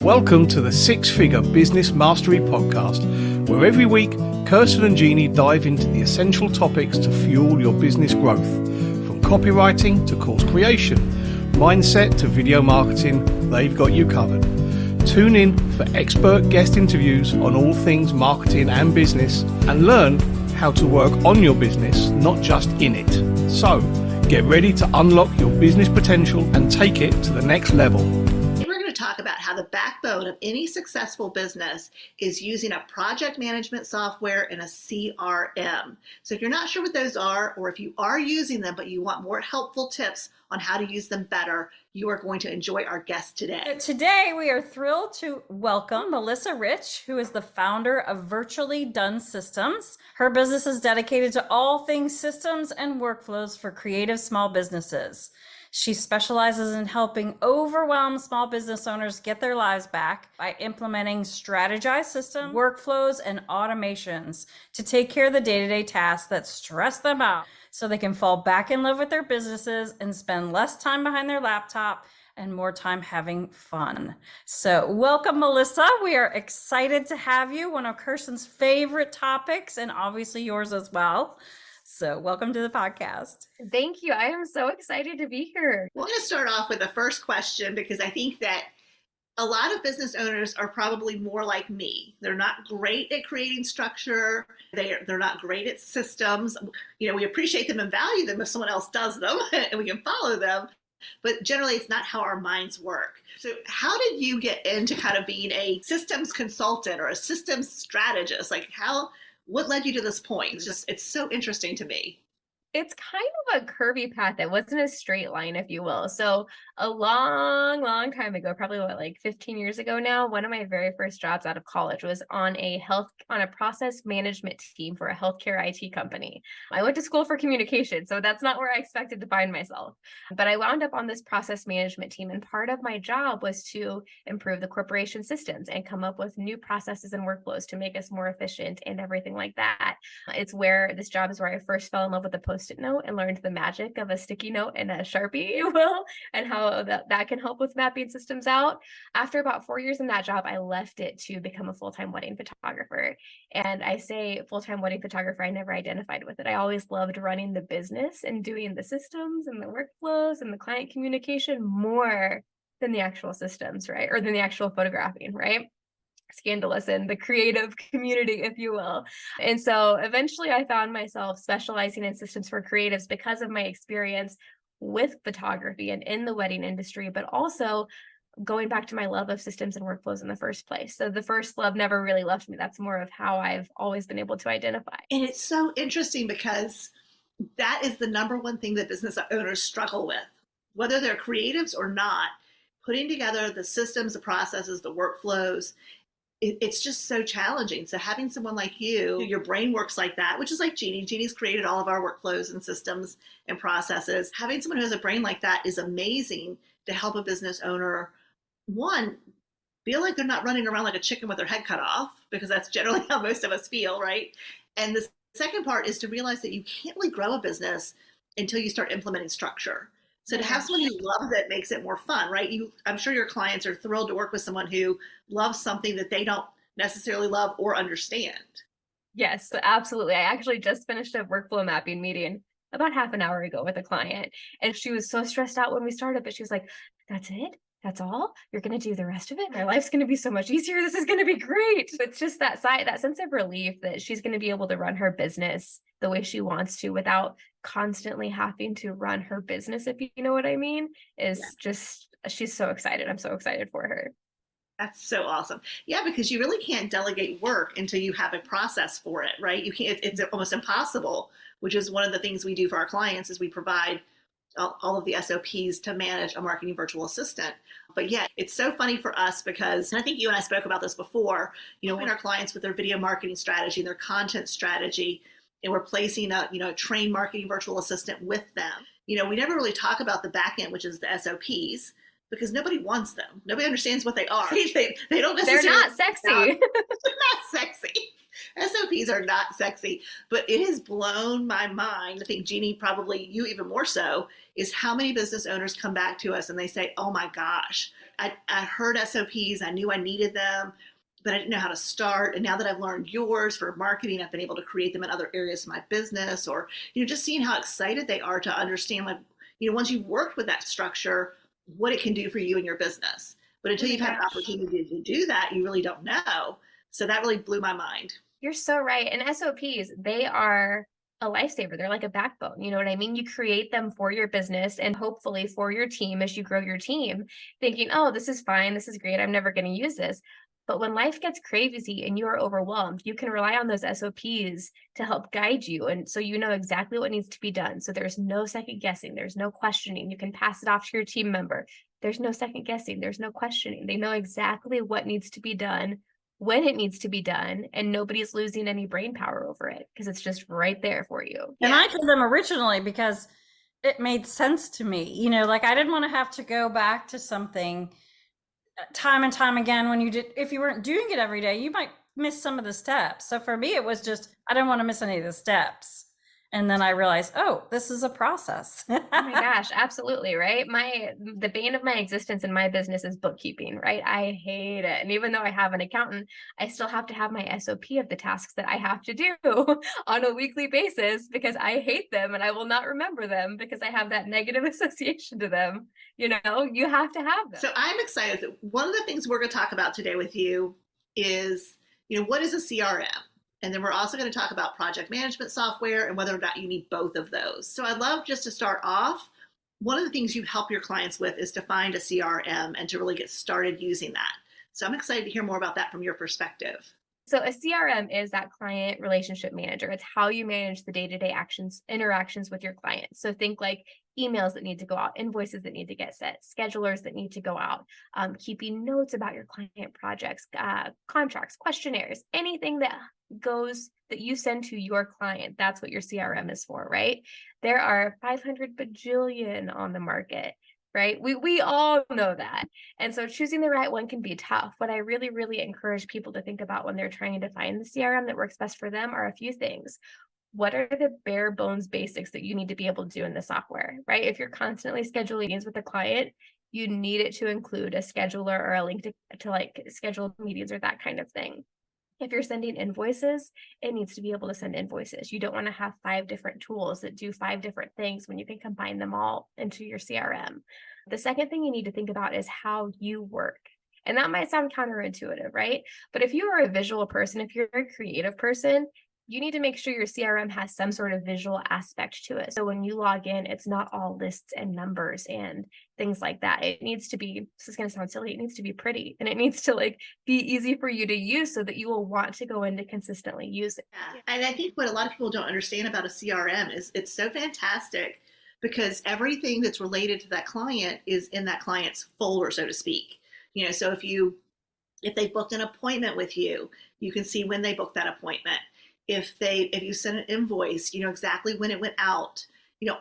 Welcome to the Six Figure Business Mastery Podcast, where every week Kirsten and Jeannie dive into the essential topics to fuel your business growth. From copywriting to course creation, mindset to video marketing, they've got you covered. Tune in for expert guest interviews on all things marketing and business, and learn how to work on your business, not just in it. So, get ready to unlock your business potential and take it to the next level. We're going to talk about how the backbone of any successful business is using a project management software and a CRM. So if you're not sure what those are, or if you are using them but you want more helpful tips on how to use them better, you are going to enjoy our guest today. Today, we are thrilled to welcome Melissa Rich, who is the founder of Virtually Done Systems. Her business is dedicated to all things systems and workflows for creative small businesses. She specializes in helping overwhelmed small business owners get their lives back by implementing strategized systems, workflows, and automations to take care of the day-to-day tasks that stress them out so they can fall back in love with their businesses and spend less time behind their laptop and more time having fun. So welcome, Melissa. We are excited to have you. One of Kirsten's favorite topics, and obviously yours as well. So welcome to the podcast. Thank you. I am so excited to be here. We're going to start off with the first question because I think that a lot of business owners are probably more like me. They're not great at creating structure. They're not great at systems. You know, we appreciate them and value them if someone else does them and we can follow them. But generally, it's not how our minds work. So how did you get into kind of being a systems consultant or a systems strategist? What led you to this point? It's so interesting to me. It's kind of a curvy path. It wasn't a straight line, if you will. So a long, long time ago, probably 15 years ago now, one of my very first jobs out of college was on a process management team for a healthcare IT company. I went to school for communication, so that's not where I expected to find myself. But I wound up on this process management team, and part of my job was to improve the corporation systems and come up with new processes and workflows to make us more efficient and everything like that. This job is where I first fell in love with the Post-it note and learned the magic of a sticky note and a Sharpie, you will, and how that can help with mapping systems out. After about 4 years in that job, I left it to become a full-time wedding photographer. And I say full-time wedding photographer, I never identified with it. I always loved running the business and doing the systems and the workflows and the client communication more than the actual systems, right? Or than the actual photographing, right? Scandalous in the creative community, if you will. And so eventually I found myself specializing in systems for creatives because of my experience with photography and in the wedding industry, but also going back to my love of systems and workflows in the first place. So the first love never really left me. That's more of how I've always been able to identify. And it's so interesting because that is the number one thing that business owners struggle with, whether they're creatives or not, putting together the systems, the processes, the workflows. It's just so challenging. So having someone like you, your brain works like that, which is like Jeannie. Jeannie's created all of our workflows and systems and processes. Having someone who has a brain like that is amazing to help a business owner, one, feel like they're not running around like a chicken with their head cut off, because that's generally how most of us feel, right? And the second part is to realize that you can't really grow a business until you start implementing structure. So to have someone who loves it makes it more fun, right? I'm sure your clients are thrilled to work with someone who loves something that they don't necessarily love or understand. Yes, absolutely. I actually just finished a workflow mapping meeting about half an hour ago with a client, and she was so stressed out when we started, but she was like, "That's it? That's all? You're going to do the rest of it? My life's going to be so much easier. This is going to be great." It's just that sense of relief that she's going to be able to run her business the way she wants to without constantly having to run her business, if you know what I mean, she's so excited. I'm so excited for her. That's so awesome. Yeah, because you really can't delegate work until you have a process for it, right? You can't, it's almost impossible, which is one of the things we do for our clients is we provide all of the SOPs to manage a marketing virtual assistant. But yeah, it's so funny for us because, and I think you and I spoke about this before, when our clients with their video marketing strategy and their content strategy, and we're placing a trained marketing virtual assistant with them. We never really talk about the back end, which is the SOPs, because nobody wants them. Nobody understands what they are. They don't necessarily. They're not sexy. They're not sexy. SOPs are not sexy, but it has blown my mind. I think Jeannie, probably you even more so, is how many business owners come back to us and they say, oh my gosh, I heard SOPs, I knew I needed them, but I didn't know how to start. And now that I've learned yours for marketing, I've been able to create them in other areas of my business, or, just seeing how excited they are to understand, like, once you've worked with that structure, what it can do for you and your business. But until you've had an opportunity to do that, you really don't know. So that really blew my mind. You're so right. And SOPs, they are a lifesaver. They're like a backbone. You know what I mean? You create them for your business and hopefully for your team as you grow your team, thinking, oh, this is fine. This is great. I'm never going to use this. But when life gets crazy and you are overwhelmed, you can rely on those SOPs to help guide you. And so you know exactly what needs to be done. So there's no second guessing. There's no questioning. You can pass it off to your team member. There's no second guessing. There's no questioning. They know exactly what needs to be done, when it needs to be done, and nobody's losing any brain power over it because it's just right there for you. And I did them originally because it made sense to me. Like I didn't want to have to go back to something time and time again if you weren't doing it every day, you might miss some of the steps. So for me, it was just, I didn't want to miss any of the steps. And then I realized, oh, this is a process. Oh my gosh, absolutely, right? The bane of my existence in my business is bookkeeping, right? I hate it. And even though I have an accountant, I still have to have my SOP of the tasks that I have to do on a weekly basis because I hate them and I will not remember them because I have that negative association to them. You have to have them. So I'm excited. One of the things we're going to talk about today with you is, what is a CRM? And then we're also going to talk about project management software and whether or not you need both of those. So I'd love just to start off. One of the things you help your clients with is to find a CRM and to really get started using that. So I'm excited to hear more about that from your perspective. So a CRM is that client relationship manager. It's how you manage the day-to-day interactions with your clients. So think like emails that need to go out, invoices that need to get set, schedulers that need to go out, keeping notes about your client projects, contracts, questionnaires, anything that you send to your client. That's what your CRM is for, right? There are 500 bajillion on the market. Right? We all know that. And so choosing the right one can be tough. What I really, really encourage people to think about when they're trying to find the CRM that works best for them are a few things. What are the bare bones basics that you need to be able to do in the software, right? If you're constantly scheduling meetings with a client, you need it to include a scheduler or a link to like scheduled meetings or that kind of thing. If you're sending invoices, it needs to be able to send invoices. You don't want to have 5 different tools that do 5 different things when you can combine them all into your CRM. The second thing you need to think about is how you work. And that might sound counterintuitive, right? But if you are a visual person, if you're a creative person, you need to make sure your CRM has some sort of visual aspect to it. So when you log in, it's not all lists and numbers and things like that. It needs to be, this is going to sound silly, it needs to be pretty and it needs to be easy for you to use so that you will want to go in to consistently use it. Yeah. And I think what a lot of people don't understand about a CRM is it's so fantastic because everything that's related to that client is in that client's folder, so to speak. So if they booked an appointment with you, you can see when they booked that appointment. If you send an invoice, you know exactly when it went out.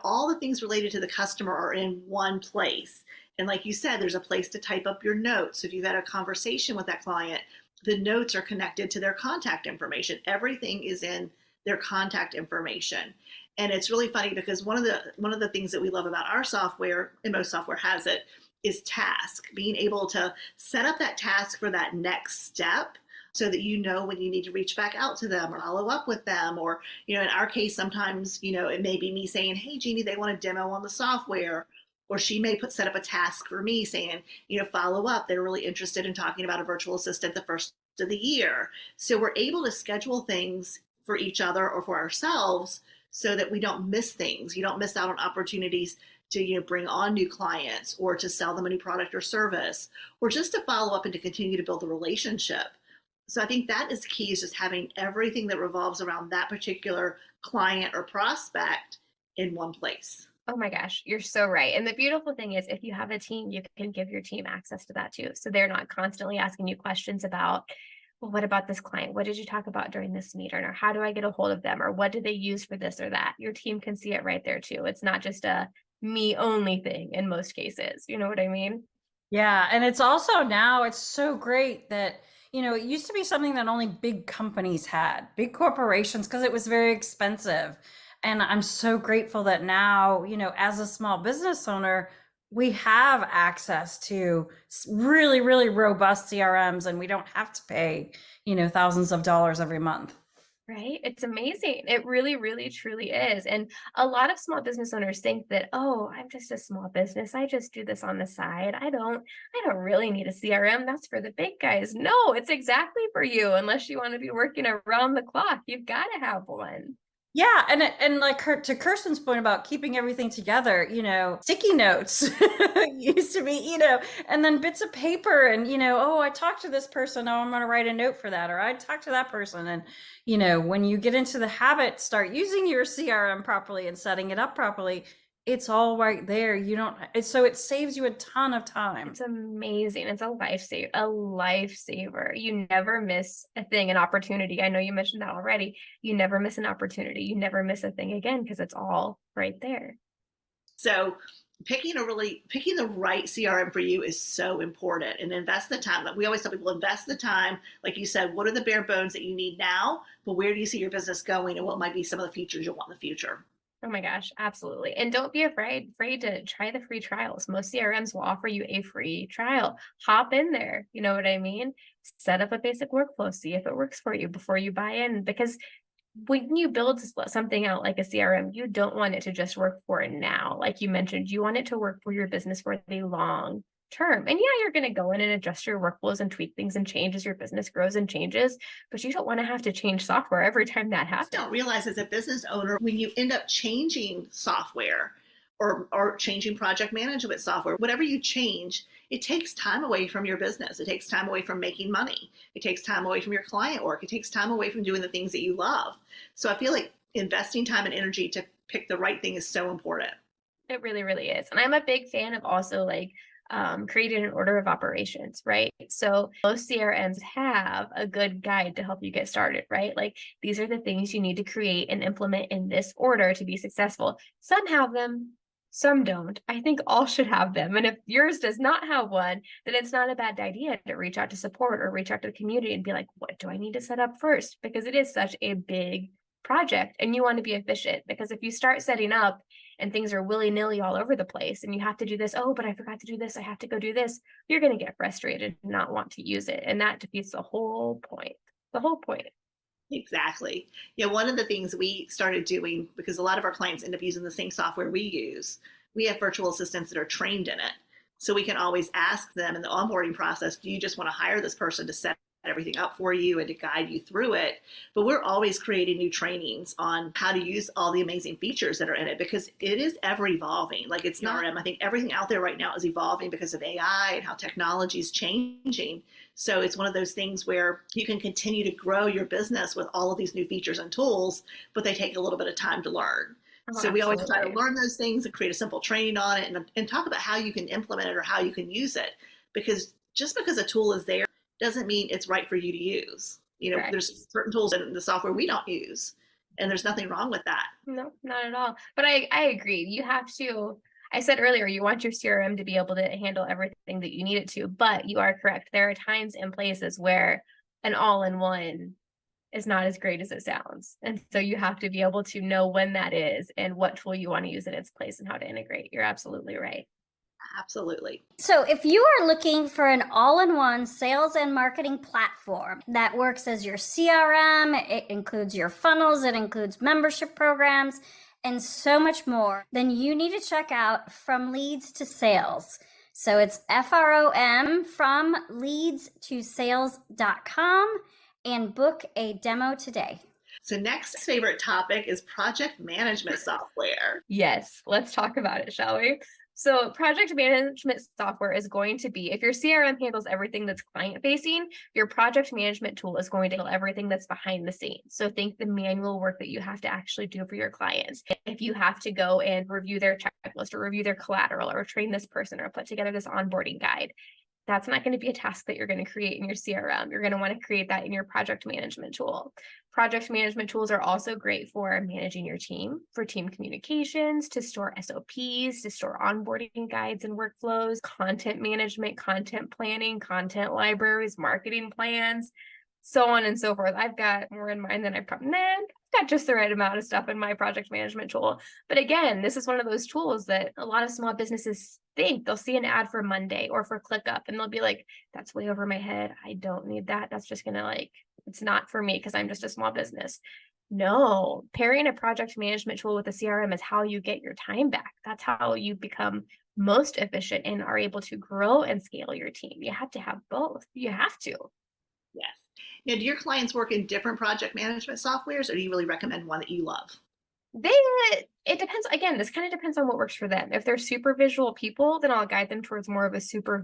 All the things related to the customer are in one place. And like you said, there's a place to type up your notes. So if you've had a conversation with that client, the notes are connected to their contact information. Everything is in their contact information. And it's really funny because one of the things that we love about our software, and most software has it, is task. Being able to set up that task for that next step, so that when you need to reach back out to them or follow up with them. Or, in our case, sometimes, it may be me saying, hey, Jeannie, they want a demo on the software. Or she may set up a task for me saying, follow up. They're really interested in talking about a virtual assistant the first of the year. So we're able to schedule things for each other or for ourselves so that we don't miss things. You don't miss out on opportunities to bring on new clients or to sell them a new product or service, or just to follow up and to continue to build a relationship. So I think that is key, is just having everything that revolves around that particular client or prospect in one place. Oh my gosh, you're so right. And the beautiful thing is if you have a team, you can give your team access to that too. So they're not constantly asking you questions about, well, what about this client? What did you talk about during this meeting? Or how do I get a hold of them? Or what do they use for this or that? Your team can see it right there too. It's not just a me only thing in most cases. You know what I mean? Yeah. And it's also now it's so great that it used to be something that only big companies had, big corporations, because it was very expensive. And I'm so grateful that now, as a small business owner, we have access to really, really robust CRMs, and we don't have to pay, thousands of dollars every month. Right? It's amazing. It really, really, truly is. And a lot of small business owners think that, oh, I'm just a small business. I just do this on the side. I don't really need a CRM. That's for the big guys. No, it's exactly for you. Unless you want to be working around the clock, you've got to have one. Yeah, and like to Kirsten's point about keeping everything together, sticky notes used to be, and then bits of paper and, oh, I talked to this person, oh, I'm going to write a note for that, or I talked to that person. And, when you get into the habit, start using your CRM properly and setting it up properly, it's all right there. So it saves you a ton of time. It's amazing. It's a lifesaver. You never miss a thing, an opportunity. I know you mentioned that already. You never miss an opportunity. You never miss a thing again because it's all right there. So picking the right CRM for you is so important, and invest the time. Like we always tell people, invest the time. Like you said, what are the bare bones that you need now, but where do you see your business going and what might be some of the features you'll want in the future? Oh my gosh, absolutely. And don't be afraid to try the free trials. Most CRMs will offer you a free trial. Hop in there. You know what I mean? Set up a basic workflow, see if it works for you before you buy in. Because when you build something out like a CRM, you don't want it to just work for now. Like you mentioned, you want it to work for your business for the long term. And yeah, you're going to go in and adjust your workflows and tweak things and change as your business grows and changes, but you don't want to have to change software every time that happens. Don't realize as a business owner, when you end up changing software or changing project management software, whatever you change, it takes time away from your business. It takes time away from making money. It takes time away from your client work. It takes time away from doing the things that you love. So I feel like investing time and energy to pick the right thing is so important. It really, really is. And I'm a big fan of also creating an order of operations, right? So most CRMs have a good guide to help you get started, right? Like these are the things you need to create and implement in this order to be successful. Some have them, some don't. I think all should have them. And if yours does not have one, then it's not a bad idea to reach out to support or reach out to the community and be like, what do I need to set up first? Because it is such a big project and you want to be efficient, because if you start setting up and things are willy-nilly all over the place and you have to do this, oh, but I forgot to do this, I have to go do this, you're going to get frustrated and not want to use it. And that defeats the whole point. The whole point. Exactly. Yeah, one of the things we started doing, because a lot of our clients end up using the same software we use, we have virtual assistants that are trained in it. So we can always ask them in the onboarding process, do you just want to hire this person to set everything up for you and to guide you through it? But we're always creating new trainings on how to use all the amazing features that are in it, because it is ever evolving. Like it's not, I think everything out there right now is evolving because of AI and how technology is changing. So it's one of those things where you can continue to grow your business with all of these new features and tools, but they take a little bit of time to learn. So we always try to learn those things and create a simple training on it and talk about how you can implement it or how you can use it. Because just because a tool is there doesn't mean it's right for you to use. Correct. There's certain tools in the software we don't use, and there's nothing wrong with that. No, not at all. But I agree. You have to, I said earlier, you want your CRM to be able to handle everything that you need it to, but you are correct. There are times and places where an all-in-one is not as great as it sounds. And so you have to be able to know when that is and what tool you want to use in its place and how to integrate. You're absolutely right. Absolutely. So if you are looking for an all-in-one sales and marketing platform that works as your CRM, it includes your funnels, it includes membership programs, and so much more, then you need to check out From Leads to Sales. So it's FROM, from leads to sales.com, and book a demo today. So next favorite topic is project management software. Yes, let's talk about it, shall we? So project management software is going to be, if your CRM handles everything that's client facing, your project management tool is going to handle everything that's behind the scenes. So think the manual work that you have to actually do for your clients. If you have to go and review their checklist or review their collateral or train this person or put together this onboarding guide, That's not going to be a task that you're going to create in your CRM. You're going to want to create that in your project management tool. Project management tools are also great for managing your team, for team communications, to store SOPs, to store onboarding guides and workflows, content management, content planning, content libraries, marketing plans, so on and so forth. I've got more in mine than I've got just the right amount of stuff in my project management tool. But again, this is one of those tools that a lot of small businesses think. They'll see an ad for Monday or for ClickUp and they'll be like, that's way over my head. I don't need that. That's just going to it's not for me because I'm just a small business. No, pairing a project management tool with a CRM is how you get your time back. That's how you become most efficient and are able to grow and scale your team. You have to have both. You have to. Yes. Now, do your clients work in different project management softwares, or do you really recommend one that you love? It depends. Again, this kind of depends on what works for them. If they're super visual people, then I'll guide them towards more of a super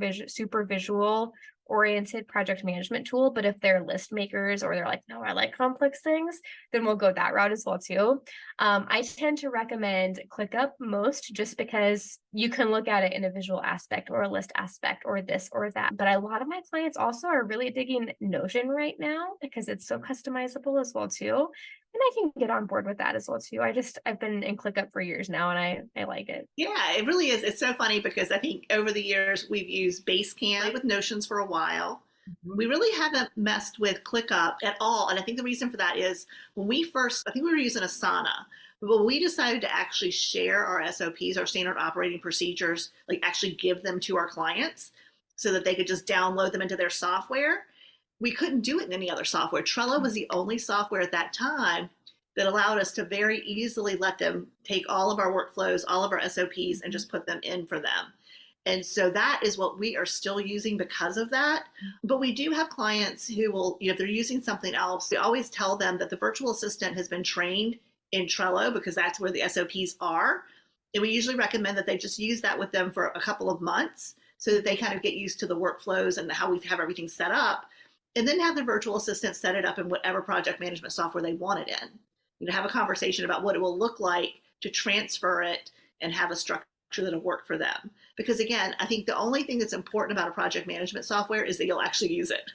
visual oriented project management tool. But if they're list makers or they're like, no, I like complex things, then we'll go that route as well too. I tend to recommend ClickUp most just because you can look at it in a visual aspect or a list aspect or this or that. But a lot of my clients also are really digging Notion right now because it's so customizable as well too. And I can get on board with that as well too. I've been in ClickUp for years now and I like it. Yeah, it really is. It's so funny because I think over the years we've used Basecamp with Notions for a while. We really haven't messed with ClickUp at all. And I think the reason for that is when we first, I think we were using Asana, but when we decided to actually share our SOPs, our standard operating procedures, actually give them to our clients so that they could just download them into their software, we couldn't do it in any other software. Trello was the only software at that time that allowed us to very easily let them take all of our workflows, all of our SOPs, and just put them in for them. And so that is what we are still using because of that. But we do have clients who will, if they're using something else, we always tell them that the virtual assistant has been trained in Trello because that's where the SOPs are. And we usually recommend that they just use that with them for a couple of months so that they kind of get used to the workflows and how we have everything set up. And then have the virtual assistant set it up in whatever project management software they want it in. Have a conversation about what it will look like to transfer it and have a structure that'll work for them. Because again, I think the only thing that's important about a project management software is that you'll actually use it.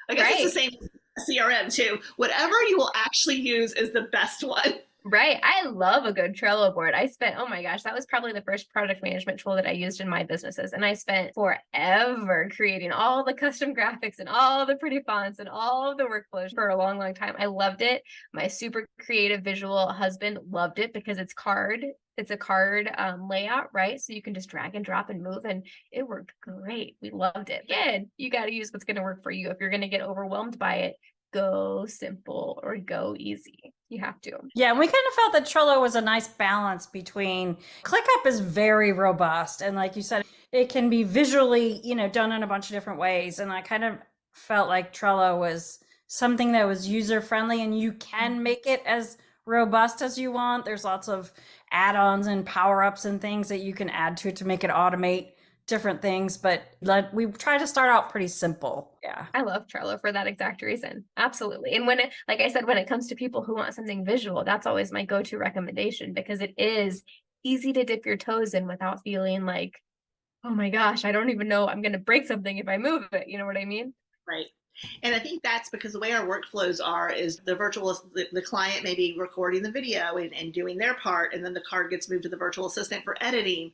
I guess It's the same with CRM too. Whatever you will actually use is the best one. Right. I love a good Trello board. Oh my gosh, that was probably the first project management tool that I used in my businesses. And I spent forever creating all the custom graphics and all the pretty fonts and all of the workflows for a long, long time. I loved it. My super creative visual husband loved it because it's a card layout, right? So you can just drag and drop and move and it worked great. We loved it. Again, you got to use what's going to work for you. If you're going to get overwhelmed by it, go simple or go easy. You have to. Yeah, and we kind of felt that Trello was a nice balance between ClickUp is very robust. And like you said, it can be visually, done in a bunch of different ways. And I kind of felt like Trello was something that was user friendly and you can make it as robust as you want. There's lots of add-ons and power-ups and things that you can add to it to make it automate different things, but we try to start out pretty simple. Yeah. I love Trello for that exact reason. Absolutely. And when it comes to people who want something visual, that's always my go-to recommendation because it is easy to dip your toes in without feeling like, oh my gosh, I don't even know I'm going to break something if I move it. You know what I mean? Right. And I think that's because the way our workflows are is the client may be recording the video and doing their part, and then the card gets moved to the virtual assistant for editing.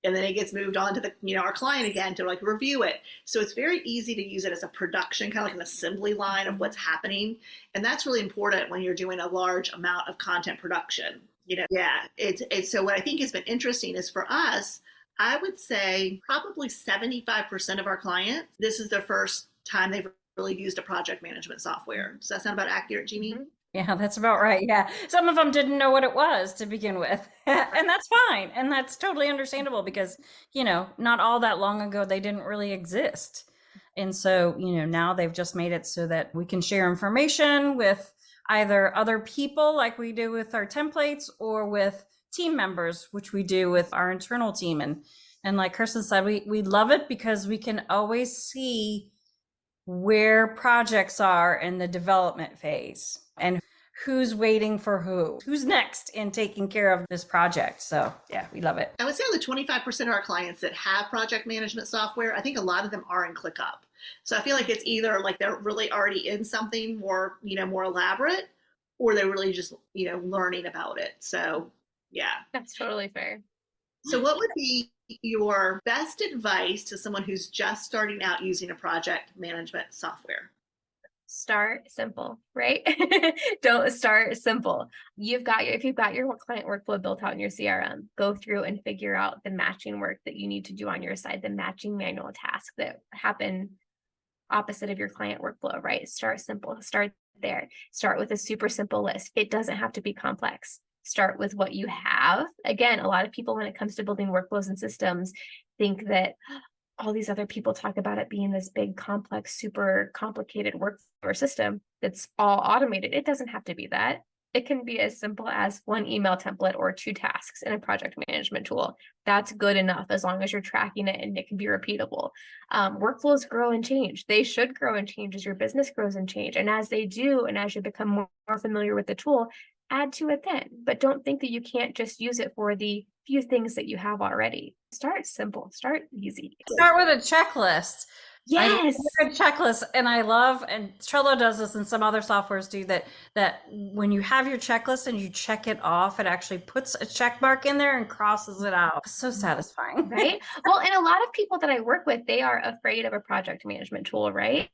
And then it gets moved on to our client again to review it. So it's very easy to use it as a production, kind of like an assembly line of what's happening. And that's really important when you're doing a large amount of content production. It's so what I think has been interesting is for us, I would say probably 75% of our clients, this is their first time they've really used a project management software. Does that sound about accurate, Jeannie? Mm-hmm. Yeah, that's about right. Yeah. Some of them didn't know what it was to begin with. And that's fine. And that's totally understandable because, not all that long ago, they didn't really exist. And so, now they've just made it so that we can share information with either other people like we do with our templates or with team members, which we do with our internal team. And like Kirsten said, we love it because we can always see where projects are in the development phase and who's waiting for who's next in taking care of this project. So yeah, we love it. I would say only 25% of our clients that have project management software, I think a lot of them are in ClickUp. So I feel like it's either like they're really already in something more, more elaborate, or they're really just, learning about it. So yeah. That's totally fair. So what would be your best advice to someone who's just starting out using a project management software? Start simple, right? Don't start simple. If you've got your client workflow built out in your CRM, go through and figure out the matching work that you need to do on your side, the matching manual tasks that happen opposite of your client workflow, right? Start simple. Start there. Start with a super simple list. It doesn't have to be complex. Start with what you have. Again, a lot of people, when it comes to building workflows and systems, think that all these other people talk about it being this big, complex, super complicated workflow or system that's all automated. It doesn't have to be that. It can be as simple as one email template or 2 tasks in a project management tool. That's good enough as long as you're tracking it and it can be repeatable. Workflows grow and change. They should grow and change as your business grows and change. And as they do, and as you become more familiar with the tool, add to it then. But don't think that you can't just use it for the few things that you have already. Start simple, start easy. Start with a checklist. Yes. A checklist. And I love, and Trello does this and some other softwares do that when you have your checklist and you check it off, it actually puts a check mark in there and crosses it out. It's so satisfying. Right? Well, and a lot of people that I work with, they are afraid of a project management tool, right?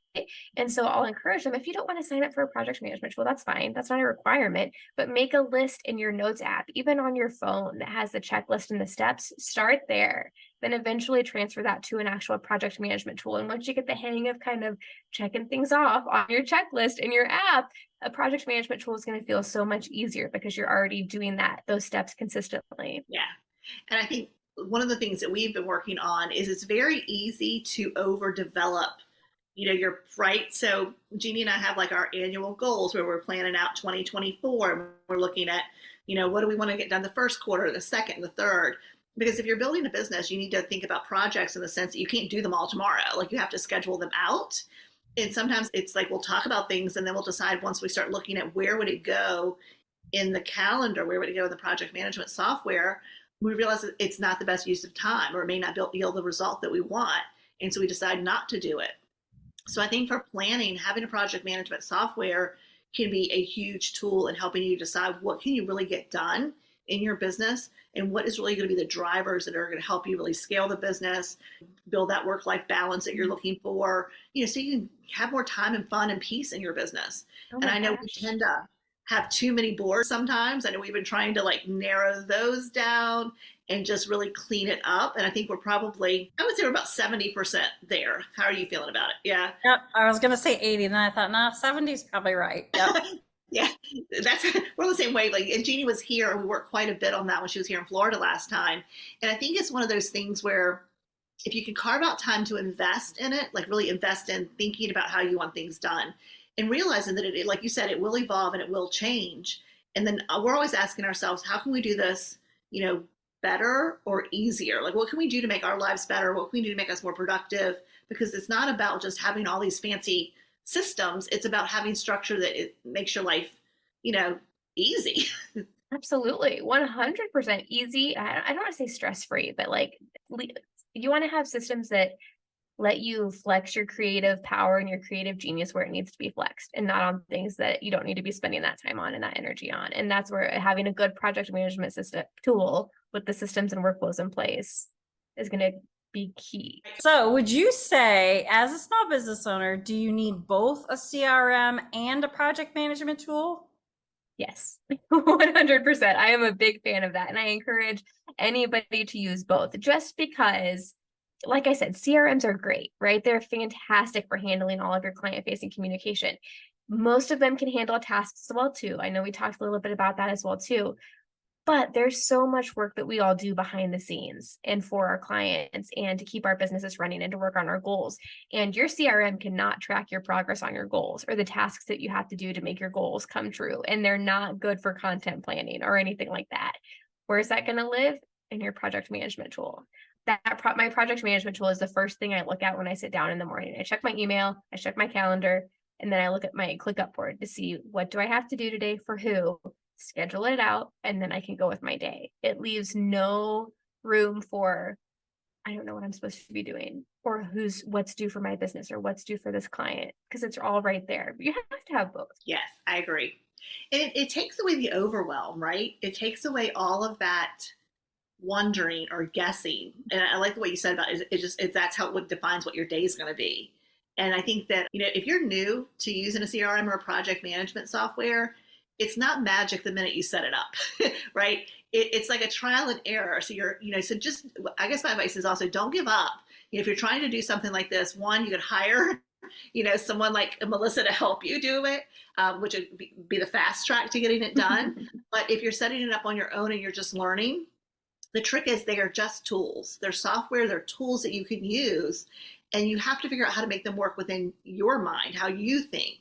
And so I'll encourage them, if you don't want to sign up for a project management tool, that's fine. That's not a requirement, but make a list in your notes app, even on your phone that has the checklist and the steps. Start there. Then eventually transfer that to an actual project management tool. And once you get the hang of kind of checking things off on your checklist in your app, a project management tool is going to feel so much easier because you're already doing those steps consistently. Yeah. And I think one of the things that we've been working on is it's very easy to overdevelop, your right. So Jeannie and I have like our annual goals where we're planning out 2024. And we're looking at, what do we want to get done the first quarter, the second, the third. Because if you're building a business, you need to think about projects in the sense that you can't do them all tomorrow. Like you have to schedule them out. And sometimes it's like we'll talk about things and then we'll decide once we start looking at where would it go in the calendar, where would it go in the project management software, we realize that it's not the best use of time or it may not yield the result that we want. And so we decide not to do it. So I think for planning, having a project management software can be a huge tool in helping you decide what can you really get done in your business and what is really going to be the drivers that are going to help you really scale the business, build that work-life balance that you're looking for, so you can have more time and fun and peace in your business. And I know we tend to have too many boards sometimes. I know we've been trying to like narrow those down and just really clean it up. And I think we're probably, I would say we're about 70% there. How are you feeling about it? Yeah. Yep. I was going to say 80 and then I thought, no, 70 is probably right. Yep. Yeah, we're the same wavelength. And Jeannie was here, and we worked quite a bit on that when she was here in Florida last time. And I think it's one of those things where if you can carve out time to invest in it, like really invest in thinking about how you want things done and realizing that it, like you said, it will evolve and it will change. And then we're always asking ourselves, how can we do this, better or easier? Like, what can we do to make our lives better? What can we do to make us more productive? Because it's not about just having all these fancy systems. It's about having structure that it makes your life, easy. Absolutely. 100% easy. I don't want to say stress-free, but like you want to have systems that let you flex your creative power and your creative genius where it needs to be flexed and not on things that you don't need to be spending that time on and that energy on. And that's where having a good project management system tool with the systems and workflows in place is going to be key. So would you say, as a small business owner, do you need both a CRM and a project management tool? Yes, 100%. I am a big fan of that. And I encourage anybody to use both just because, like I said, CRMs are great, right? They're fantastic for handling all of your client-facing communication. Most of them can handle tasks as well too. I know we talked a little bit about that as well too. But there's so much work that we all do behind the scenes and for our clients and to keep our businesses running and to work on our goals. And your CRM cannot track your progress on your goals or the tasks that you have to do to make your goals come true. And they're not good for content planning or anything like that. Where's that going to live? In your project management tool. My project management tool is the first thing I look at when I sit down in the morning. I check my email, I check my calendar, And then I look at my ClickUp board to see what do I have to do today for who, schedule it out, and then I can go with my day. It leaves no room for, I don't know what I'm supposed to be doing, or what's due for my business, or what's due for this client, because it's all right there. You have to have both. Yes, I agree. And it takes away the overwhelm, right? It takes away all of that wondering or guessing. And I like what you said about that's how it defines what your day is going to be. And I think that, if you're new to using a CRM or a project management software, it's not magic the minute you set it up, right? It's like a trial and error. So I guess my advice is also don't give up. If you're trying to do something like this, one, you could hire, someone like Melissa to help you do it, which would be the fast track to getting it done. But if you're setting it up on your own and you're just learning, the trick is they are just tools. They're software, they're tools that you can use, and you have to figure out how to make them work within your mind, how you think,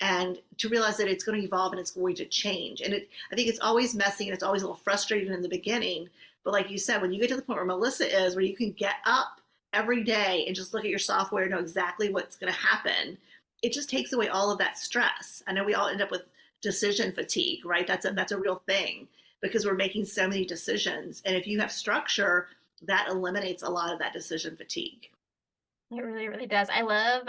and to realize that it's going to evolve and it's going to change. And I think it's always messy and it's always a little frustrating in the beginning. But like you said, when you get to the point where Melissa is, where you can get up every day and just look at your software and know exactly what's going to happen, it just takes away all of that stress. I know we all end up with decision fatigue, right? That's a real thing, because we're making so many decisions. And if you have structure, that eliminates a lot of that decision fatigue. It really, really does. I love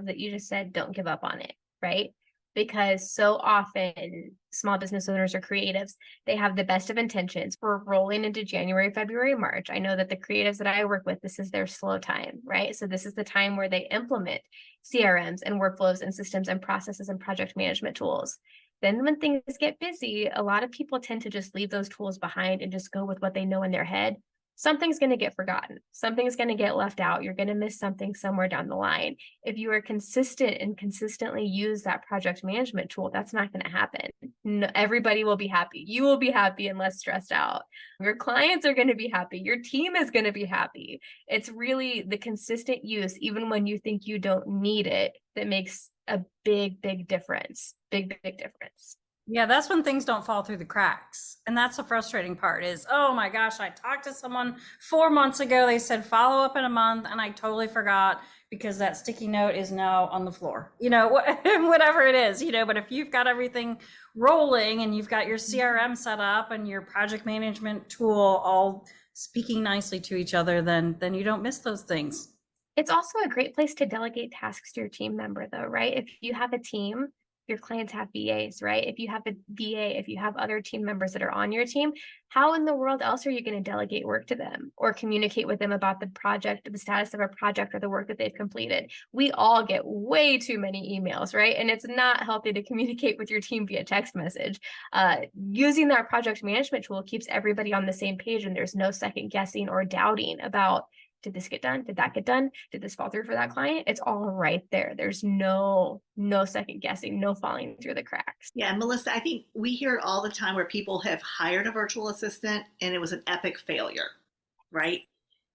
that you just said, don't give up on it, right? Because so often small business owners or creatives, they have the best of intentions. We're rolling into January, February, March. I know that the creatives that I work with, this is their slow time, right? So this is the time where they implement CRMs and workflows and systems and processes and project management tools. Then when things get busy, a lot of people tend to just leave those tools behind and just go with what they know in their head. Something's going to get forgotten. Something's going to get left out. You're going to miss something somewhere down the line. If you are consistent and consistently use that project management tool, that's not going to happen. No, everybody will be happy. You will be happy and less stressed out. Your clients are going to be happy. Your team is going to be happy. It's really the consistent use, even when you think you don't need it, that makes a big, big difference. Big, big difference. Yeah, that's when things don't fall through the cracks. And that's the frustrating part is, oh my gosh, I talked to someone 4 months ago. They said follow up in a month, and I totally forgot because that sticky note is now on the floor, whatever it is, but if you've got everything rolling and you've got your CRM set up and your project management tool all speaking nicely to each other, then you don't miss those things. It's also a great place to delegate tasks to your team member though, right? If you have a team, your clients have VAs, right? If you have a VA, if you have other team members that are on your team, how in the world else are you going to delegate work to them or communicate with them about the project, the status of a project or the work that they've completed? We all get way too many emails, right? And it's not healthy to communicate with your team via text message. Using that project management tool keeps everybody on the same page, and there's no second guessing or doubting about, did this get done? Did that get done? Did this fall through for that client? It's all right there. There's no second guessing, no falling through the cracks. Yeah, Melissa, I think we hear it all the time where people have hired a virtual assistant and it was an epic failure, right?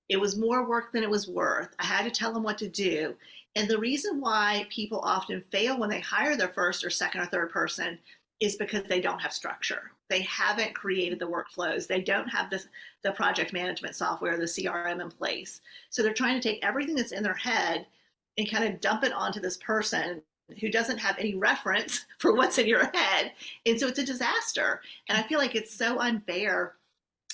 It was more work than it was worth. I had to tell them what to do. And the reason why people often fail when they hire their first or second or third person is because they don't have structure. They haven't created the workflows. They don't have the project management software, the CRM in place. So they're trying to take everything that's in their head and kind of dump it onto this person who doesn't have any reference for what's in your head. And so it's a disaster. And I feel like it's so unfair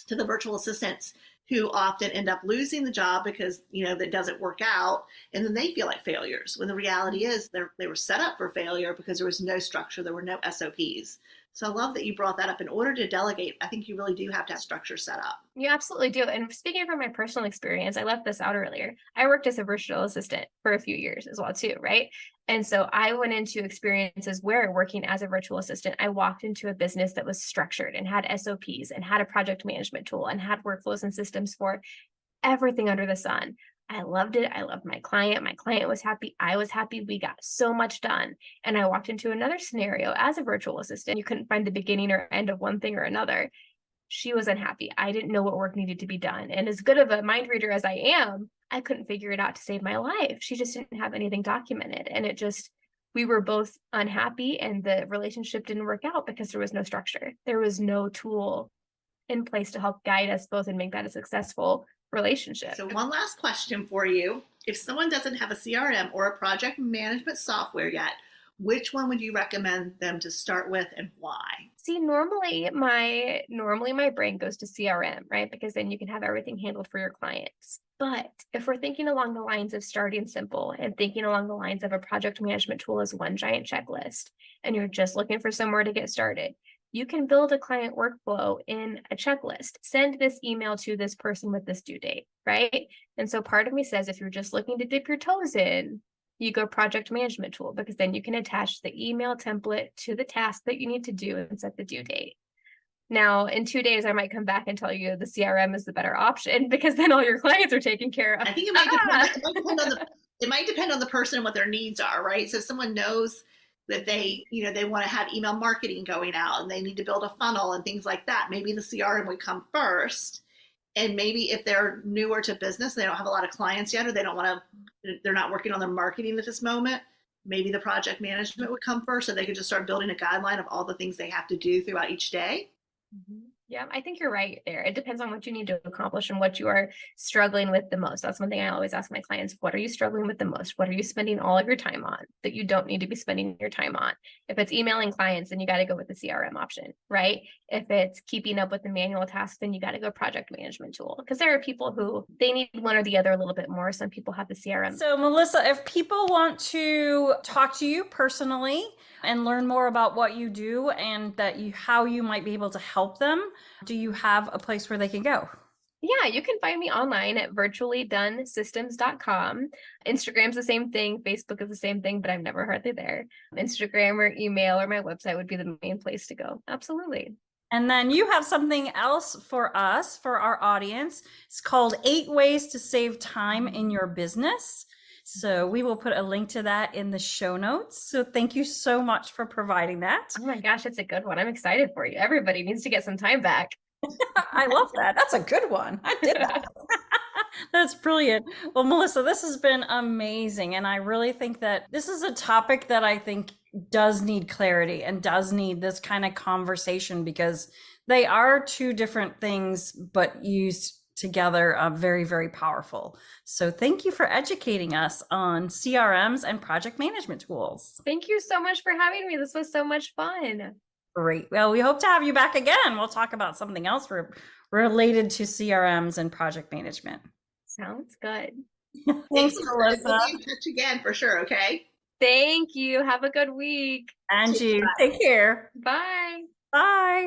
to the virtual assistants who often end up losing the job because, that doesn't work out. And then they feel like failures when the reality is they were set up for failure because there was no structure. There were no SOPs. So I love that you brought that up. In order to delegate, I think you really do have to have structure set up. You absolutely do. And speaking from my personal experience, I left this out earlier. I worked as a virtual assistant for a few years as well too, right? And so I went into experiences where working as a virtual assistant, I walked into a business that was structured and had SOPs and had a project management tool and had workflows and systems for everything under the sun. I loved it. I loved my client. My client was happy. I was happy. We got so much done. And I walked into another scenario as a virtual assistant. You couldn't find the beginning or end of one thing or another. She was unhappy. I didn't know what work needed to be done. And as good of a mind reader as I am, I couldn't figure it out to save my life. She just didn't have anything documented. And we were both unhappy, and the relationship didn't work out because there was no structure. There was no tool in place to help guide us both and make that a successful relationship. So one last question for you. If someone doesn't have a CRM or a project management software yet, which one would you recommend them to start with and why? See, normally my brain goes to CRM, right? Because then you can have everything handled for your clients. But if we're thinking along the lines of starting simple and thinking along the lines of a project management tool as one giant checklist, and you're just looking for somewhere to get started, you can build a client workflow in a checklist. Send this email to this person with this due date, right? And so part of me says, if you're just looking to dip your toes in, you go project management tool, because then you can attach the email template to the task that you need to do and set the due date. Now, in 2 days, I might come back and tell you the CRM is the better option, because then all your clients are taken care of. I think it might depend on the person and what their needs are, right? So if someone knows that they want to have email marketing going out and they need to build a funnel and things like that, maybe the CRM would come first. And maybe if they're newer to business, they don't have a lot of clients yet, or they're not working on their marketing at this moment, maybe the project management would come first, so they could just start building a guideline of all the things they have to do throughout each day. Mm-hmm. Yeah, I think you're right there. It depends on what you need to accomplish and what you are struggling with the most. That's one thing I always ask my clients. What are you struggling with the most? What are you spending all of your time on that you don't need to be spending your time on? If it's emailing clients, then you got to go with the CRM option, right? If it's keeping up with the manual tasks, then you got to go project management tool, because there are people who they need one or the other a little bit more. Some people have the CRM. So Melissa, if people want to talk to you personally and learn more about what you do and how you might be able to help them, do you have a place where they can go? Yeah, you can find me online at virtuallydonesystems.com. Instagram's the same thing. Facebook is the same thing, but I'm never hardly there. Instagram or email or my website would be the main place to go. Absolutely. And then you have something else for us, for our audience. It's called 8 Ways to Save Time in Your Business. So we will put a link to that in the show notes. So thank you so much for providing that. Oh my gosh, it's a good one. I'm excited for you. Everybody needs to get some time back. I love that. That's a good one. I did that. That's brilliant. Well, Melissa, this has been amazing. And I really think that this is a topic that I think does need clarity and does need this kind of conversation, because they are two different things, but used together, very, very powerful. So thank you for educating us on CRMs and project management tools. Thank you so much for having me. This was so much fun. Great. Well, we hope to have you back again. We'll talk about something else related to CRMs and project management. Sounds good. Thanks, Melissa. We'll be in touch again for sure, okay? Thank you. Have a good week. And you. Take care. Bye. Bye.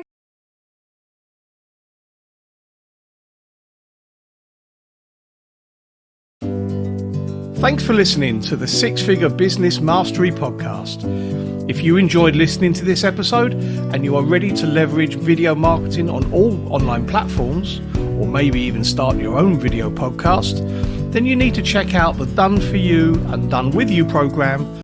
Thanks for listening to the Six Figure Business Mastery Podcast. If you enjoyed listening to this episode and you are ready to leverage video marketing on all online platforms, or maybe even start your own video podcast, then you need to check out the Done For You and Done With You program